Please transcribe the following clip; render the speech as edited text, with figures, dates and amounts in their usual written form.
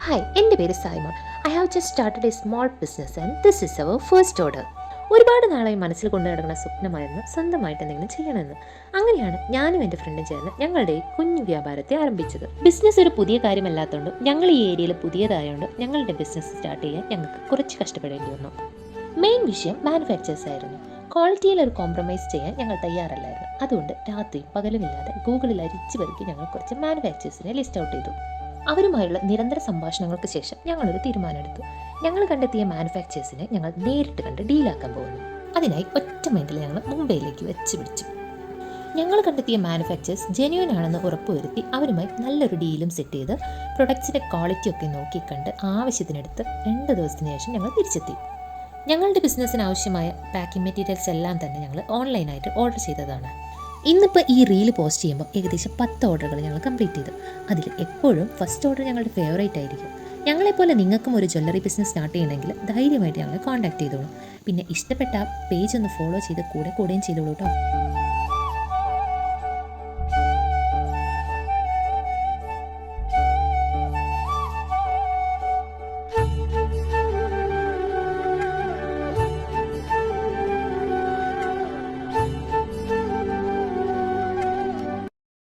Hi, എൻ്റെ പേര് Simon. I have just started a small business and this is our first order. ഒരുപാട് നാളായി മനസ്സിൽ കൊണ്ടു നടക്കുന്ന സ്വപ്നമായിരുന്നു സ്വന്തമായിട്ട് എന്തെങ്കിലും ചെയ്യണമെന്ന്. അങ്ങനെയാണ് ഞാനും എൻ്റെ ഫ്രണ്ടും ചേർന്ന് ഞങ്ങളുടെ ഈ കുഞ്ഞു വ്യാപാരത്തെ ആരംഭിച്ചത്. ബിസിനസ് ഒരു പുതിയ കാര്യമല്ലാത്തതുകൊണ്ട് ഞങ്ങൾ ഈ ഏരിയയിൽ പുതിയതായതുകൊണ്ട് ഞങ്ങളുടെ ബിസിനസ് സ്റ്റാർട്ട് ചെയ്യാൻ ഞങ്ങൾക്ക് കുറച്ച് കഷ്ടപ്പെടേണ്ടി വന്നു. മെയിൻ വിഷയം മാനുഫാക്ചേഴ്സ് ആയിരുന്നു. ക്വാളിറ്റിയിൽ ഒരു കോംപ്രമൈസ് ചെയ്യാൻ ഞങ്ങൾ തയ്യാറല്ലായിരുന്നു. അതുകൊണ്ട് രാത്രിയും പകലുമില്ലാതെ ഗൂഗിളിൽ അരിച്ചു പെറുക്കി ഞങ്ങൾ കുറച്ച് മാനുഫാക്ചേഴ്സിനെ ലിസ്റ്റ് ഔട്ട് ചെയ്തു. അവരുമായുള്ള നിരന്തര സംഭാഷണങ്ങൾക്ക് ശേഷം ഞങ്ങളൊരു തീരുമാനമെടുത്തു. ഞങ്ങൾ കണ്ടെത്തിയ മാനുഫാക്ചേഴ്സിനെ ഞങ്ങൾ നേരിട്ട് കണ്ട് ഡീലാക്കാൻ പോകുന്നു. അതിനായി ഒറ്റ മൈൻഡിൽ ഞങ്ങൾ മുംബൈയിലേക്ക് വെച്ച് പിടിച്ചു. ഞങ്ങൾ കണ്ടെത്തിയ മാനുഫാക്ചേഴ്സ് ജെന്യൂൻ ആണെന്ന് ഉറപ്പുവരുത്തി അവരുമായി നല്ലൊരു ഡീലും സെറ്റ് ചെയ്ത് പ്രൊഡക്ട്സിൻ്റെ ക്വാളിറ്റി ഒക്കെ നോക്കിക്കണ്ട് ആവശ്യത്തിനെടുത്ത് 2 ദിവസത്തിന് ശേഷം ഞങ്ങൾ തിരിച്ചെത്തി. ഞങ്ങളുടെ ബിസിനസ്സിന് ആവശ്യമായ പാക്കിംഗ് മെറ്റീരിയൽസ് എല്ലാം തന്നെ ഞങ്ങൾ ഓൺലൈനായിട്ട് ഓർഡർ ചെയ്തതാണ്. ഇന്നിപ്പോൾ ഈ റീൽ പോസ്റ്റ് ചെയ്യുമ്പോൾ ഏകദേശം 10 ഓർഡറുകൾ ഞങ്ങൾ കംപ്ലീറ്റ് ചെയ്തു. അതിൽ എപ്പോഴും ഫസ്റ്റ് ഓർഡർ ഞങ്ങളുടെ ഫേവറേറ്റ് ആയിരിക്കും. ഞങ്ങളെപ്പോലെ നിങ്ങൾക്കും ഒരു ജ്വല്ലറി ബിസിനസ് സ്റ്റാർട്ട് ചെയ്യണമെങ്കിൽ ധൈര്യമായിട്ട് ഞങ്ങളെ കോൺടാക്ട് ചെയ്തോളൂ. പിന്നെ ഇഷ്ടപ്പെട്ട പേജ് ഒന്ന് ഫോളോ ചെയ്ത് കൂടെയും ചെയ്തോളൂ കേട്ടോ.